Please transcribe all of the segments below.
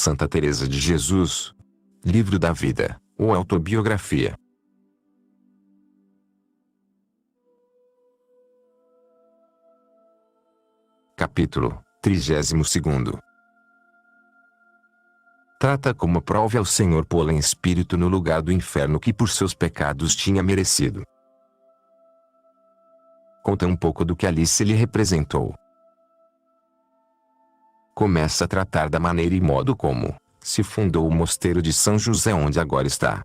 Santa Teresa de Jesus. Livro da Vida, ou Autobiografia. Capítulo 32. Trata como prove ao Senhor pô-la em espírito no lugar do inferno que por seus pecados tinha merecido. Conta um pouco do que Alice lhe representou. Começa a tratar da maneira e modo como se fundou o mosteiro de São José onde agora está.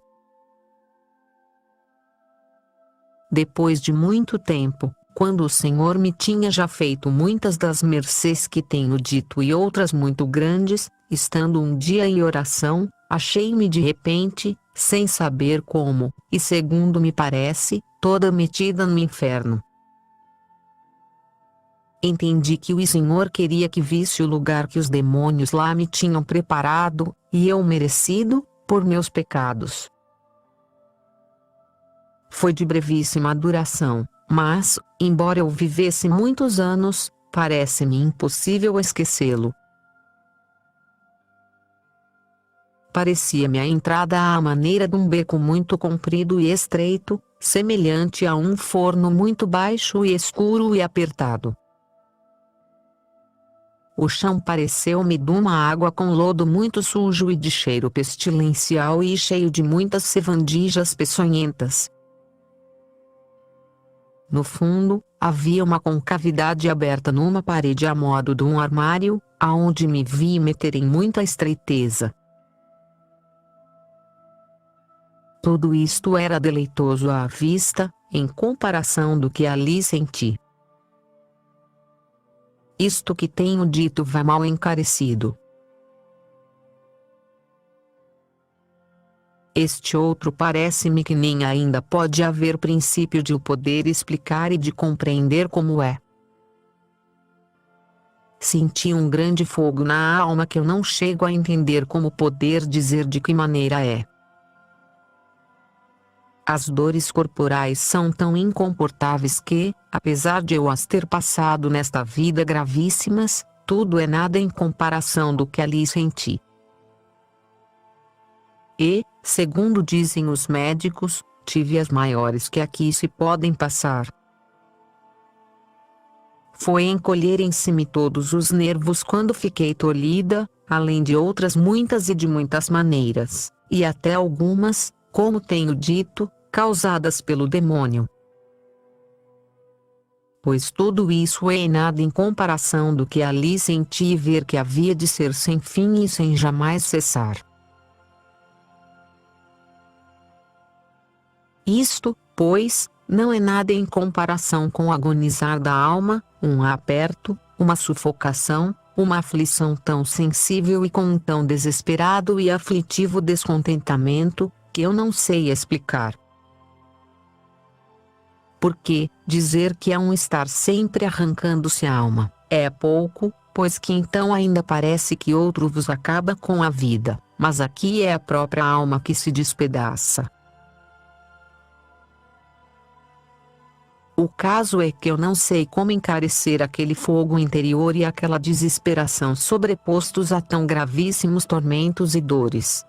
Depois de muito tempo, quando o Senhor me tinha já feito muitas das mercês que tenho dito e outras muito grandes, estando um dia em oração, achei-me de repente, sem saber como, e segundo me parece, toda metida no inferno. Entendi que o Senhor queria que visse o lugar que os demônios lá me tinham preparado, e eu merecido, por meus pecados. Foi de brevíssima duração, mas, embora eu vivesse muitos anos, parece-me impossível esquecê-lo. Parecia-me a entrada à maneira de um beco muito comprido e estreito, semelhante a um forno muito baixo e escuro e apertado. O chão pareceu-me de uma água com lodo muito sujo e de cheiro pestilencial e cheio de muitas sevandijas peçonhentas. No fundo, havia uma concavidade aberta numa parede a modo de um armário, aonde me vi meter em muita estreiteza. Tudo isto era deleitoso à vista, em comparação do que ali senti. Isto que tenho dito vai mal encarecido. Este outro parece-me que nem ainda pode haver princípio de o poder explicar e de compreender como é. Senti um grande fogo na alma que eu não chego a entender como poder dizer de que maneira é. As dores corporais são tão incomportáveis que, apesar de eu as ter passado nesta vida gravíssimas, tudo é nada em comparação do que ali senti. E, segundo dizem os médicos, tive as maiores que aqui se podem passar. Foi encolherem-se-me todos os nervos quando fiquei tolhida, além de outras muitas e de muitas maneiras, e até algumas, como tenho dito, causadas pelo demônio. Pois tudo isso é nada em comparação do que ali senti ver que havia de ser sem fim e sem jamais cessar. Isto, pois, não é nada em comparação com o agonizar da alma, um aperto, uma sufocação, uma aflição tão sensível e com um tão desesperado e aflitivo descontentamento, que eu não sei explicar. Porque, dizer que é um estar sempre arrancando-se a alma, é pouco, pois que então ainda parece que outro vos acaba com a vida, mas aqui é a própria alma que se despedaça. O caso é que eu não sei como encarecer aquele fogo interior e aquela desesperação sobrepostos a tão gravíssimos tormentos e dores.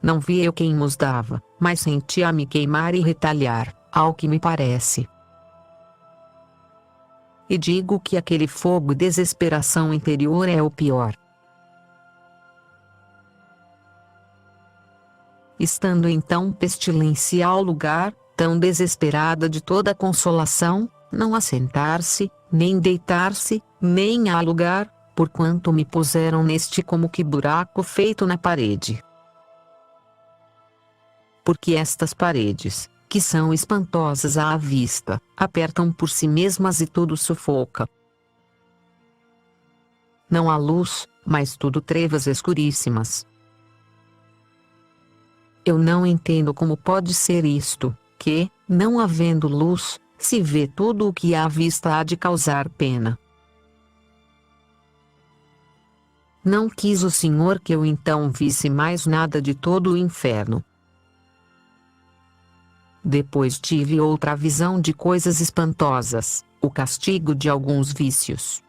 Não vi eu quem nos dava, mas sentia-me queimar e retalhar, ao que me parece. E digo que aquele fogo e desesperação interior é o pior. Estando em tão pestilencial lugar, tão desesperada de toda consolação, não assentar-se, nem deitar-se, nem há lugar, porquanto me puseram neste como que buraco feito na parede. Porque estas paredes, que são espantosas à vista, apertam por si mesmas e tudo sufoca. Não há luz, mas tudo trevas escuríssimas. Eu não entendo como pode ser isto, que, não havendo luz, se vê tudo o que à vista há de causar pena. Não quis o Senhor que eu então visse mais nada de todo o inferno. Depois tive outra visão de coisas espantosas, o castigo de alguns vícios.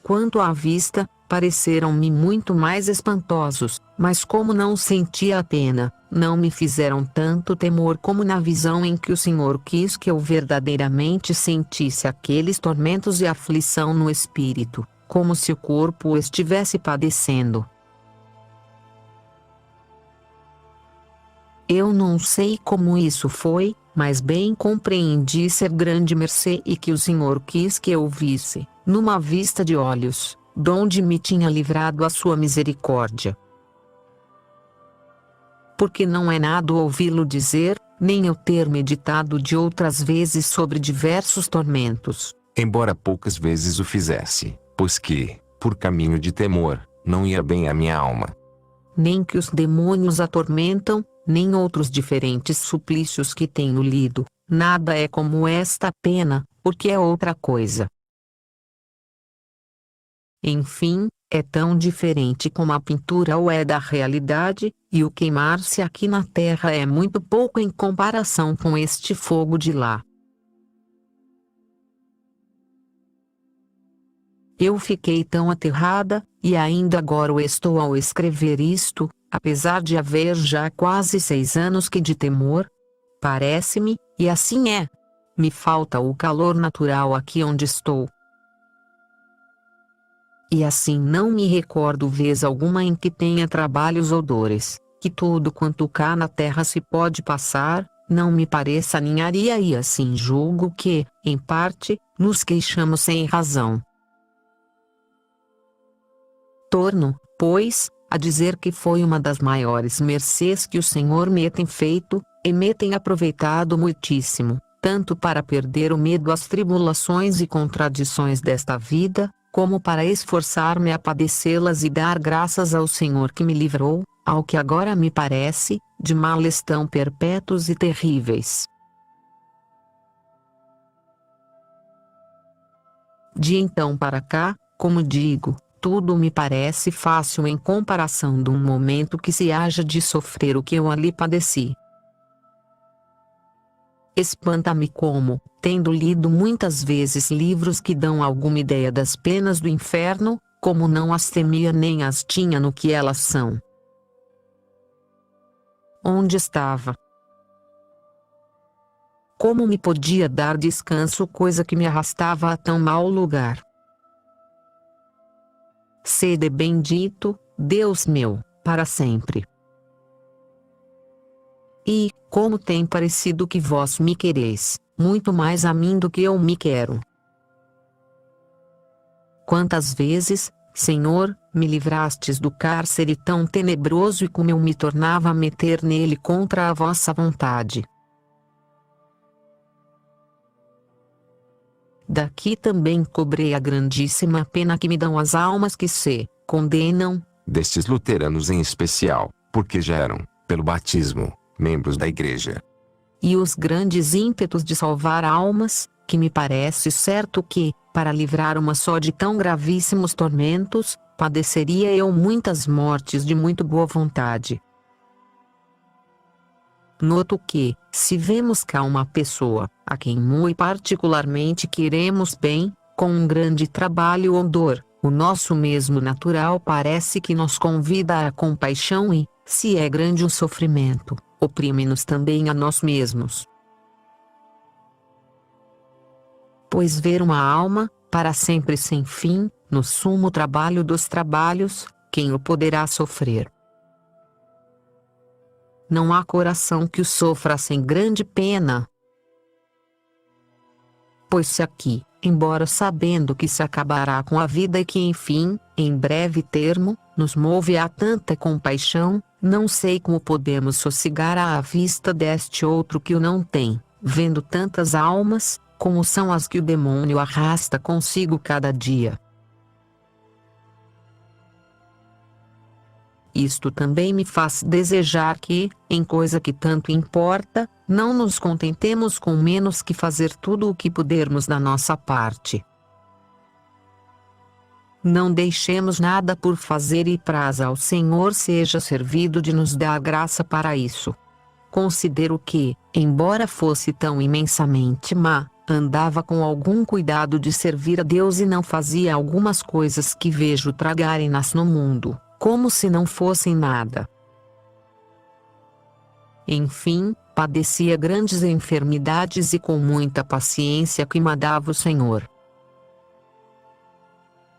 Quanto à vista, pareceram-me muito mais espantosos, mas como não sentia a pena, não me fizeram tanto temor como na visão em que o Senhor quis que eu verdadeiramente sentisse aqueles tormentos e aflição no espírito, como se o corpo estivesse padecendo. Eu não sei como isso foi, mas bem compreendi ser grande mercê e que o Senhor quis que eu visse, numa vista de olhos, donde me tinha livrado a sua misericórdia. Porque não é nada ouvi-lo dizer, nem eu ter meditado de outras vezes sobre diversos tormentos. Embora poucas vezes o fizesse, pois que, por caminho de temor, não ia bem a minha alma. Nem que os demônios atormentam, nem outros diferentes suplícios que tenho lido, nada é como esta pena, porque é outra coisa. Enfim, é tão diferente como a pintura o é da realidade, e o queimar-se aqui na terra é muito pouco em comparação com este fogo de lá. Eu fiquei tão aterrada, e ainda agora o estou ao escrever isto, apesar de haver já quase 6 anos que de temor, parece-me, e assim é. Me falta o calor natural aqui onde estou. E assim não me recordo vez alguma em que tenha trabalhos ou dores, que tudo quanto cá na terra se pode passar, não me pareça ninharia e assim julgo que, em parte, nos queixamos sem razão. Torno, pois, a dizer que foi uma das maiores mercês que o Senhor me tem feito, e me tem aproveitado muitíssimo, tanto para perder o medo às tribulações e contradições desta vida, como para esforçar-me a padecê-las e dar graças ao Senhor que me livrou, ao que agora me parece, de males tão perpétuos e terríveis. De então para cá, como digo, tudo me parece fácil em comparação de um momento que se haja de sofrer o que eu ali padeci. Espanta-me como, tendo lido muitas vezes livros que dão alguma ideia das penas do inferno, como não as temia nem as tinha no que elas são. Onde estava? Como me podia dar descanso coisa que me arrastava a tão mau lugar? Sede bendito, Deus meu, para sempre. E, como tem parecido que vós me quereis, muito mais a mim do que eu me quero. Quantas vezes, Senhor, me livrastes do cárcere tão tenebroso e como eu me tornava a meter nele contra a vossa vontade. Daqui também cobrei a grandíssima pena que me dão as almas que se condenam, Destes luteranos em especial, porque já eram, pelo batismo, membros da igreja. e os grandes ímpetos de salvar almas, que me parece certo que, para livrar uma só de tão gravíssimos tormentos, padeceria eu muitas mortes de muito boa vontade. Noto que, se vemos cá uma pessoa, a quem muito particularmente queremos bem, com um grande trabalho ou dor, o nosso mesmo natural parece que nos convida à compaixão e, se é grande o sofrimento, oprime-nos também a nós mesmos. Pois ver uma alma, para sempre sem fim, no sumo trabalho dos trabalhos, quem o poderá sofrer? Não há coração que o sofra sem grande pena. Pois se aqui, embora sabendo que se acabará com a vida e que enfim, em breve termo, nos move a tanta compaixão, não sei como podemos sossegar à vista deste outro que o não tem, vendo tantas almas, como são as que o demônio arrasta consigo cada dia. Isto também me faz desejar que, em coisa que tanto importa, não nos contentemos com menos que fazer tudo o que pudermos da nossa parte. Não deixemos nada por fazer e praza ao Senhor seja servido de nos dar graça para isso. Considero que, embora fosse tão imensamente má, andava com algum cuidado de servir a Deus e não fazia algumas coisas que vejo tragarem-nas no mundo, como se não fossem nada. Enfim, padecia grandes enfermidades e com muita paciência que mandava o Senhor.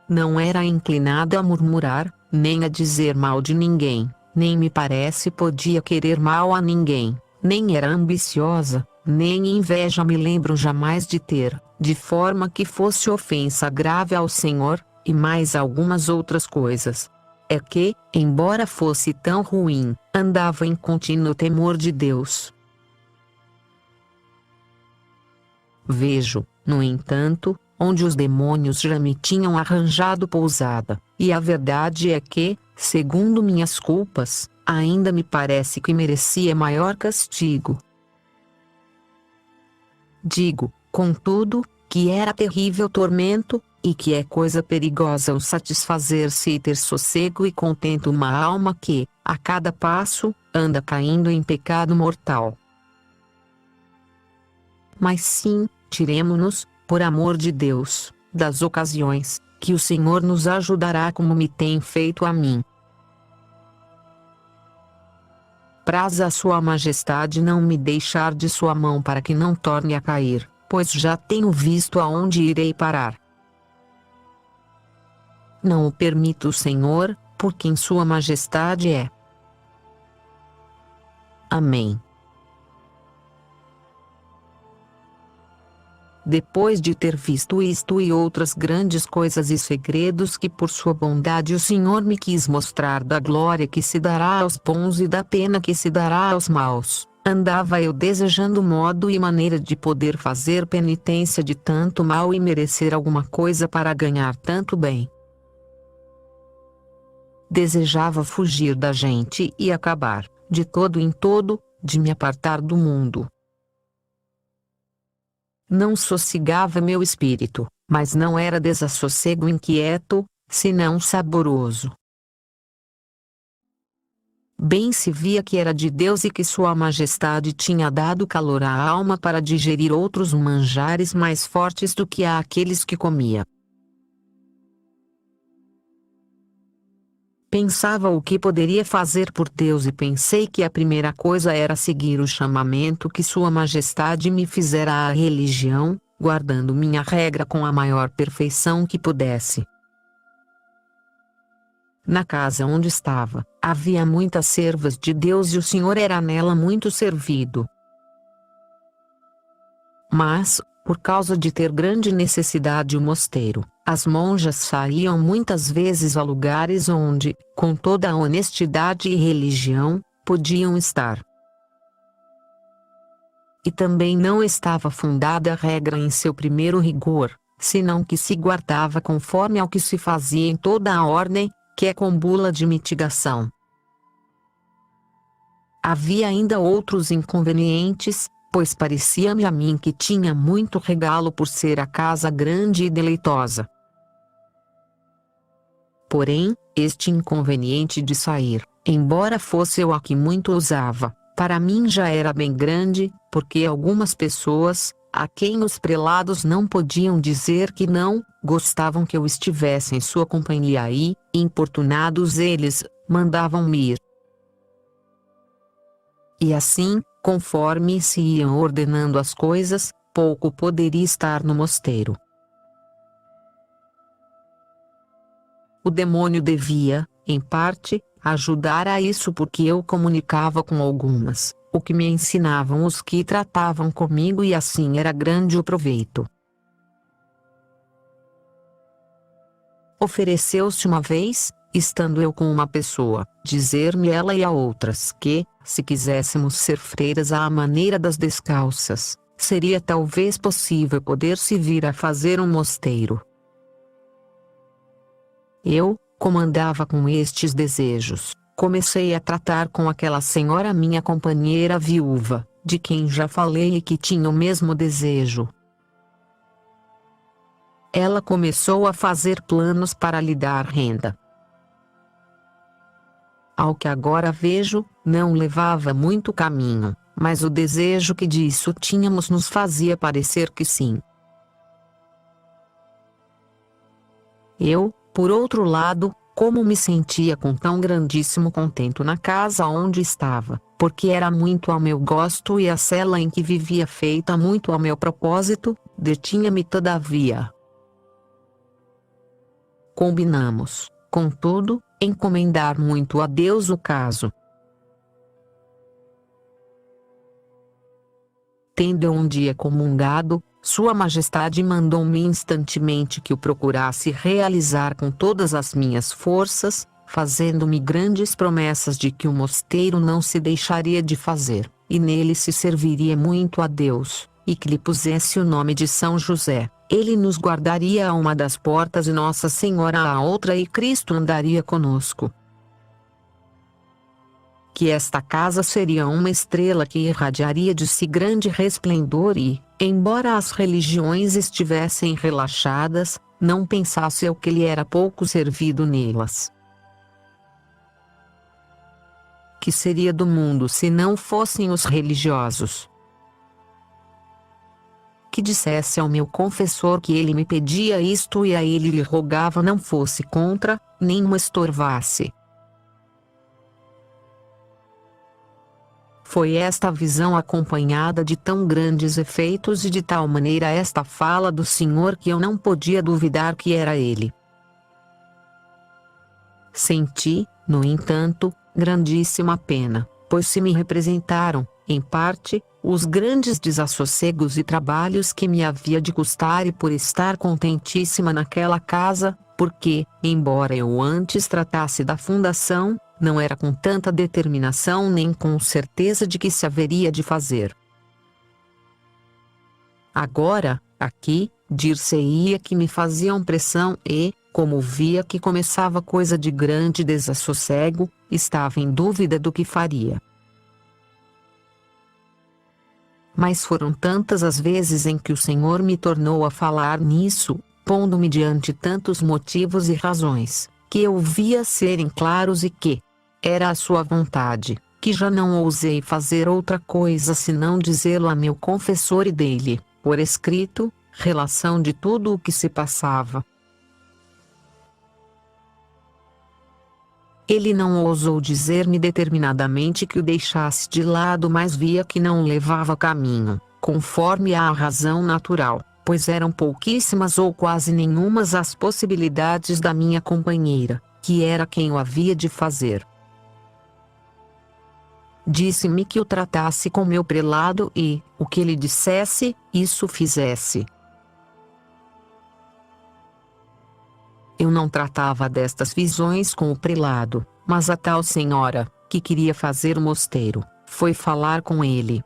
Não era inclinada a murmurar, nem a dizer mal de ninguém, nem me parece podia querer mal a ninguém, nem era ambiciosa, nem inveja me lembro jamais de ter, de forma que fosse ofensa grave ao Senhor, e mais algumas outras coisas. É que, embora fosse tão ruim, andava em contínuo temor de Deus. Vejo, no entanto, onde os demônios já me tinham arranjado pousada, e a verdade é que, segundo minhas culpas, ainda me parece que merecia maior castigo. Digo, contudo, que era terrível tormento, e que é coisa perigosa o satisfazer-se e ter sossego e contento uma alma que, a cada passo, anda caindo em pecado mortal. Mas sim, tiremo-nos, por amor de Deus, das ocasiões, que o Senhor nos ajudará como me tem feito a mim. Praza a Sua Majestade não me deixar de sua mão para que não torne a cair, pois já tenho visto aonde irei parar. Não o permita o Senhor, por quem Sua Majestade é. Amém. Depois de ter visto isto e outras grandes coisas e segredos que por sua bondade o Senhor me quis mostrar da glória que se dará aos bons e da pena que se dará aos maus, andava eu desejando modo e maneira de poder fazer penitência de tanto mal e merecer alguma coisa para ganhar tanto bem. Desejava fugir da gente e acabar, de todo em todo, de me apartar do mundo. Não sossegava meu espírito, mas não era desassossego inquieto, senão saboroso. Bem se via que era de Deus e que Sua Majestade tinha dado calor à alma para digerir outros manjares mais fortes do que aqueles que comia. Pensava o que poderia fazer por Deus e pensei que a primeira coisa era seguir o chamamento que Sua Majestade me fizera à religião, guardando minha regra com a maior perfeição que pudesse. Na casa onde estava, havia muitas servas de Deus e o Senhor era nela muito servido. Mas, por causa de ter grande necessidade o mosteiro, as monjas saíam muitas vezes a lugares onde, com toda a honestidade e religião, podiam estar. E também não estava fundada a regra em seu primeiro rigor, senão que se guardava conforme ao que se fazia em toda a ordem, que é com bula de mitigação. Havia ainda outros inconvenientes, pois parecia-me a mim que tinha muito regalo por ser a casa grande e deleitosa. Porém, este inconveniente de sair, embora fosse eu a que muito usava, para mim já era bem grande, porque algumas pessoas, a quem os prelados não podiam dizer que não, gostavam que eu estivesse em sua companhia e, importunados eles, mandavam-me ir. E assim, conforme se iam ordenando as coisas, pouco poderia estar no mosteiro. O demônio devia, em parte, ajudar a isso porque eu comunicava com algumas, o que me ensinavam os que tratavam comigo e assim era grande o proveito. Ofereceu-se uma vez, estando eu com uma pessoa, dizer-me ela e a outras que, se quiséssemos ser freiras à maneira das descalças, seria talvez possível poder-se vir a fazer um mosteiro. Eu, como andava com estes desejos, comecei a tratar com aquela senhora minha companheira viúva, de quem já falei e que tinha o mesmo desejo. Ela começou a fazer planos para lhe dar renda. Ao que agora vejo, não levava muito caminho, mas o desejo que disso tínhamos nos fazia parecer que sim. Eu, por outro lado, como me sentia com tão grandíssimo contento na casa onde estava, porque era muito ao meu gosto e a cela em que vivia feita muito ao meu propósito, detinha-me todavia. Combinamos, contudo, encomendar muito a Deus o caso. Tendo um dia comungado, Sua Majestade mandou-me instantemente que o procurasse realizar com todas as minhas forças, fazendo-me grandes promessas de que o mosteiro não se deixaria de fazer, e nele se serviria muito a Deus, e que lhe pusesse o nome de São José. Ele nos guardaria a uma das portas e Nossa Senhora a outra e Cristo andaria conosco. Que esta casa seria uma estrela que irradiaria de si grande resplendor e, embora as religiões estivessem relaxadas, não pensasse eu que lhe era pouco servido nelas. Que seria do mundo se não fossem os religiosos? Que dissesse ao meu confessor que ele me pedia isto e a ele lhe rogava não fosse contra, nem o estorvasse. Foi esta visão acompanhada de tão grandes efeitos e de tal maneira esta fala do Senhor que eu não podia duvidar que era Ele. Senti, no entanto, grandíssima pena, pois se me representaram, em parte, os grandes desassossegos e trabalhos que me havia de custar e por estar contentíssima naquela casa, porque, embora eu antes tratasse da fundação, não era com tanta determinação nem com certeza de que se haveria de fazer. Agora, aqui, dir-se-ia que me faziam pressão e, como via que começava coisa de grande desassossego, estava em dúvida do que faria. Mas foram tantas as vezes em que o Senhor me tornou a falar nisso, pondo-me diante tantos motivos e razões, que eu via serem claros e que era a sua vontade, que já não ousei fazer outra coisa senão dizê-lo a meu confessor e dele, por escrito, relação de tudo o que se passava. Ele não ousou dizer-me determinadamente que o deixasse de lado, mas via que não levava caminho, conforme a razão natural, pois eram pouquíssimas ou quase nenhumas as possibilidades da minha companheira, que era quem o havia de fazer. Disse-me que o tratasse com meu prelado e, o que ele dissesse, isso fizesse. Eu não tratava destas visões com o prelado, mas a tal senhora, que queria fazer o mosteiro, foi falar com ele.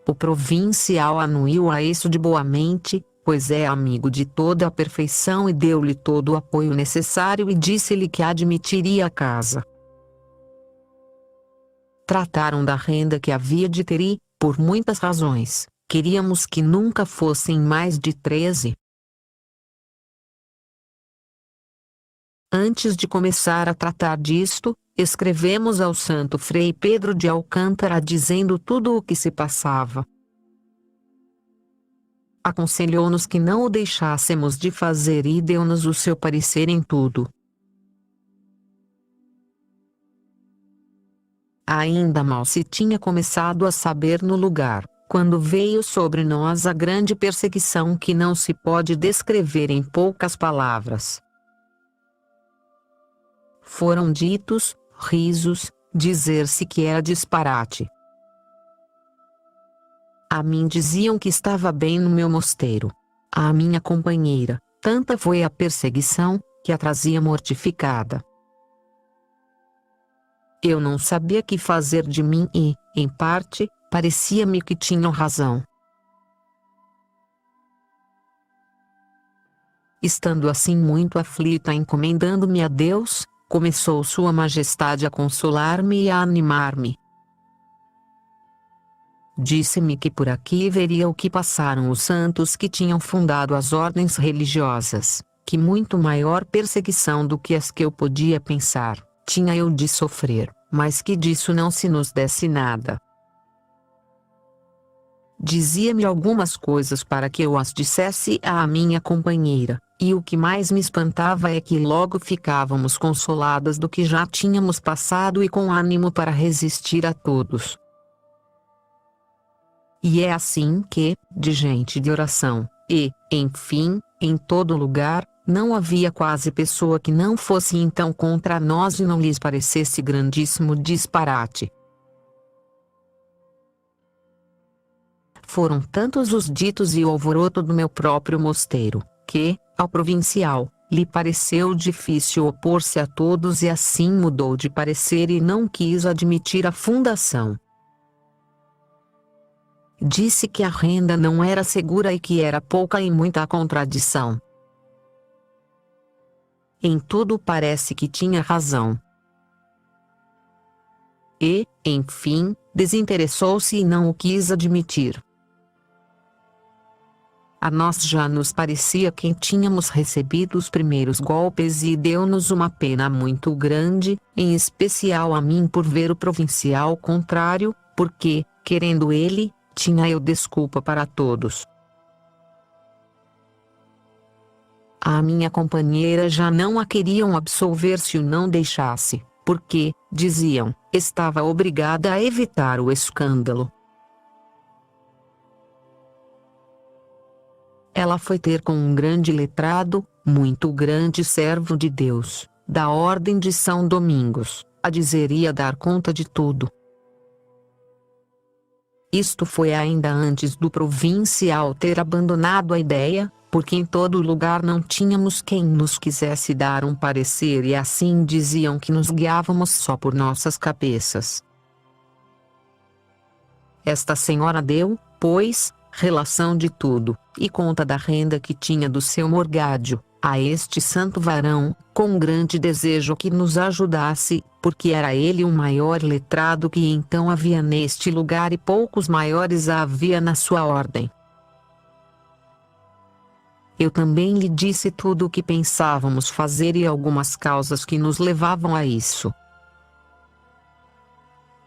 O provincial anuiu a isso de boa mente, pois é amigo de toda a perfeição e deu-lhe todo o apoio necessário e disse-lhe que admitiria a casa. Trataram da renda que havia de ter e, por muitas razões, queríamos que nunca fossem mais de 13. Antes de começar a tratar disto, escrevemos ao Santo Frei Pedro de Alcântara dizendo tudo o que se passava. Aconselhou-nos que não o deixássemos de fazer e deu-nos o seu parecer em tudo. Ainda mal se tinha começado a saber no lugar, quando veio sobre nós a grande perseguição que não se pode descrever em poucas palavras. Foram ditos, risos, dizer-se que era disparate. A mim diziam que estava bem no meu mosteiro. À minha companheira, tanta foi a perseguição, que a trazia mortificada. Eu não sabia que fazer de mim e, em parte, parecia-me que tinham razão. Estando assim muito aflita encomendando-me a Deus, começou Sua Majestade a consolar-me e a animar-me. Disse-me que por aqui veria o que passaram os santos que tinham fundado as ordens religiosas, que muito maior perseguição do que as que eu podia pensar tinha eu de sofrer, mas que disso não se nos desse nada. Dizia-me algumas coisas para que eu as dissesse à minha companheira, e o que mais me espantava é que logo ficávamos consoladas do que já tínhamos passado e com ânimo para resistir a todos. E é assim que, de gente de oração, e, enfim, em todo lugar, não havia quase pessoa que não fosse então contra nós e não lhes parecesse grandíssimo disparate. Foram tantos os ditos e o alvoroço do meu próprio mosteiro, que, ao provincial, lhe pareceu difícil opor-se a todos e assim mudou de parecer e não quis admitir a fundação. Disse que a renda não era segura e que era pouca e muita contradição. Em tudo parece que tinha razão. E, enfim, desinteressou-se e não o quis admitir. A nós já nos parecia que tínhamos recebido os primeiros golpes e deu-nos uma pena muito grande, em especial a mim por ver o provincial contrário, porque, querendo ele, tinha eu desculpa para todos. A minha companheira já não a queriam absolver se o não deixasse, porque, diziam, estava obrigada a evitar o escândalo. Ela foi ter com um grande letrado, muito grande servo de Deus, da ordem de São Domingos, a dizer ia dar conta de tudo. Isto foi ainda antes do provincial ter abandonado a ideia, porque em todo lugar não tínhamos quem nos quisesse dar um parecer e assim diziam que nos guiávamos só por nossas cabeças. Esta senhora deu, pois, relação de tudo, e conta da renda que tinha do seu morgádio, a este santo varão, com grande desejo que nos ajudasse, porque era ele o maior letrado que então havia neste lugar e poucos maiores havia na sua ordem. Eu também lhe disse tudo o que pensávamos fazer e algumas causas que nos levavam a isso.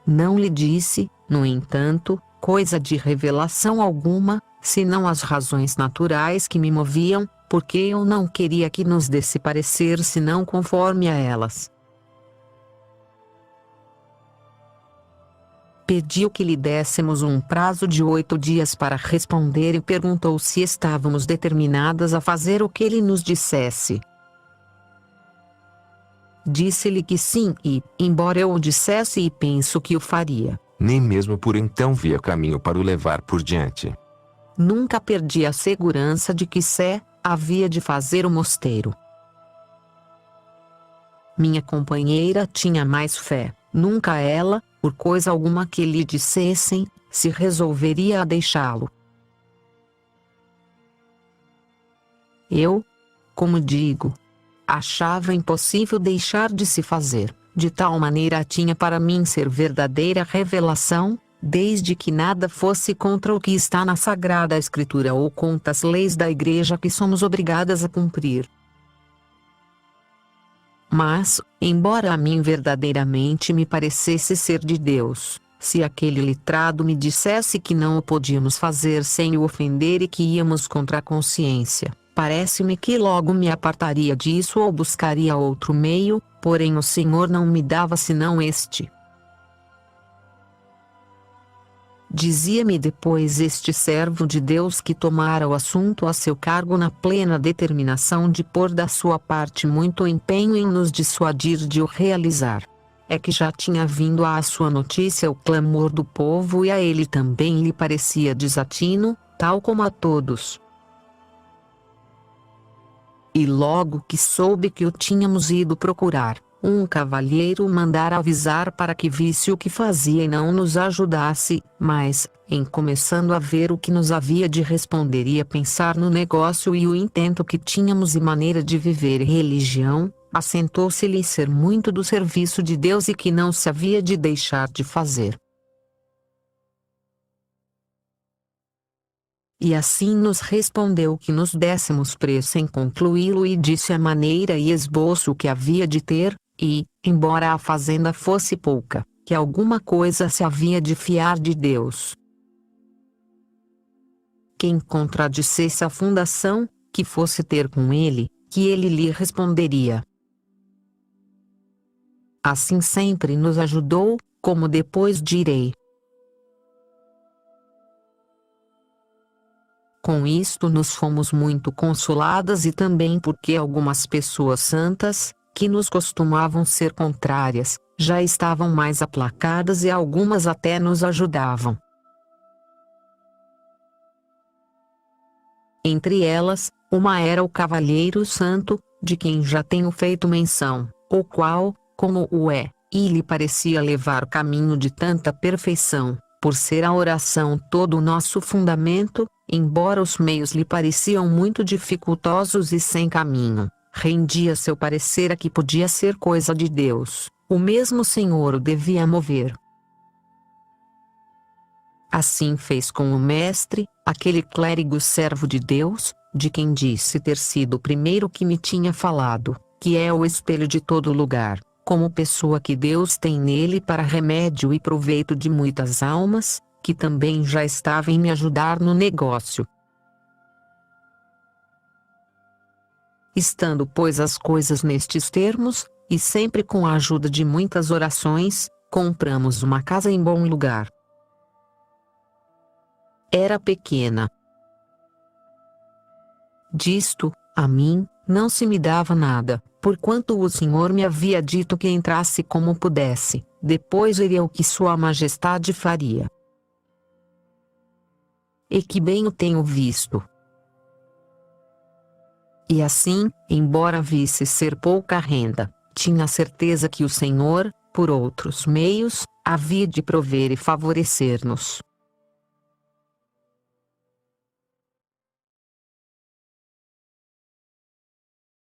Não lhe disse, no entanto, coisa de revelação alguma, senão as razões naturais que me moviam, porque eu não queria que nos desse parecer senão conforme a elas. Pediu que lhe dessemos um prazo de 8 dias para responder e perguntou se estávamos determinadas a fazer o que ele nos dissesse. Disse-lhe que sim e, embora eu o dissesse e penso que o faria, nem mesmo por então via caminho para o levar por diante. Nunca perdi a segurança de que Sé havia de fazer o mosteiro. Minha companheira tinha mais fé, nunca ela, por coisa alguma que lhe dissessem, se resolveria a deixá-lo. Eu, como digo, achava impossível deixar de se fazer. De tal maneira tinha para mim ser verdadeira revelação, desde que nada fosse contra o que está na Sagrada Escritura ou contra as leis da Igreja que somos obrigadas a cumprir. Mas, embora a mim verdadeiramente me parecesse ser de Deus, se aquele letrado me dissesse que não o podíamos fazer sem o ofender e que íamos contra a consciência, parece-me que logo me apartaria disso ou buscaria outro meio, porém o Senhor não me dava senão este. Dizia-me depois este servo de Deus que tomara o assunto a seu cargo na plena determinação de pôr da sua parte muito empenho em nos dissuadir de o realizar. É que já tinha vindo à sua notícia o clamor do povo e a ele também lhe parecia desatino, tal como a todos. E logo que soube que o tínhamos ido procurar, um cavalheiro mandara avisar para que visse o que fazia e não nos ajudasse, mas, em começando a ver o que nos havia de responder e a pensar no negócio e o intento que tínhamos e maneira de viver e religião, assentou-se-lhe ser muito do serviço de Deus e que não se havia de deixar de fazer. E assim nos respondeu que nos dessemos pressa em concluí-lo e disse a maneira e esboço que havia de ter, e, embora a fazenda fosse pouca, que alguma coisa se havia de fiar de Deus. Quem contradissesse a fundação, que fosse ter com ele, que ele lhe responderia. Assim sempre nos ajudou, como depois direi. Com isto nos fomos muito consoladas e também porque algumas pessoas santas, que nos costumavam ser contrárias, já estavam mais aplacadas e algumas até nos ajudavam. Entre elas, uma era o cavalheiro santo, de quem já tenho feito menção, o qual, como o é, e lhe parecia levar caminho de tanta perfeição, por ser a oração todo o nosso fundamento, embora os meios lhe pareciam muito dificultosos e sem caminho, rendia seu parecer a que podia ser coisa de Deus, o mesmo Senhor o devia mover. Assim fez com o mestre, aquele clérigo servo de Deus, de quem disse ter sido o primeiro que me tinha falado, que é o espelho de todo lugar, como pessoa que Deus tem nele para remédio e proveito de muitas almas, que também já estava em me ajudar no negócio. Estando pois as coisas nestes termos, e sempre com a ajuda de muitas orações, compramos uma casa em bom lugar. Era pequena. Disto, a mim, não se me dava nada, porquanto o Senhor me havia dito que entrasse como pudesse, depois veria o que Sua Majestade faria. E que bem o tenho visto. E assim, embora visse ser pouca renda, tinha certeza que o Senhor, por outros meios, havia de prover e favorecer-nos.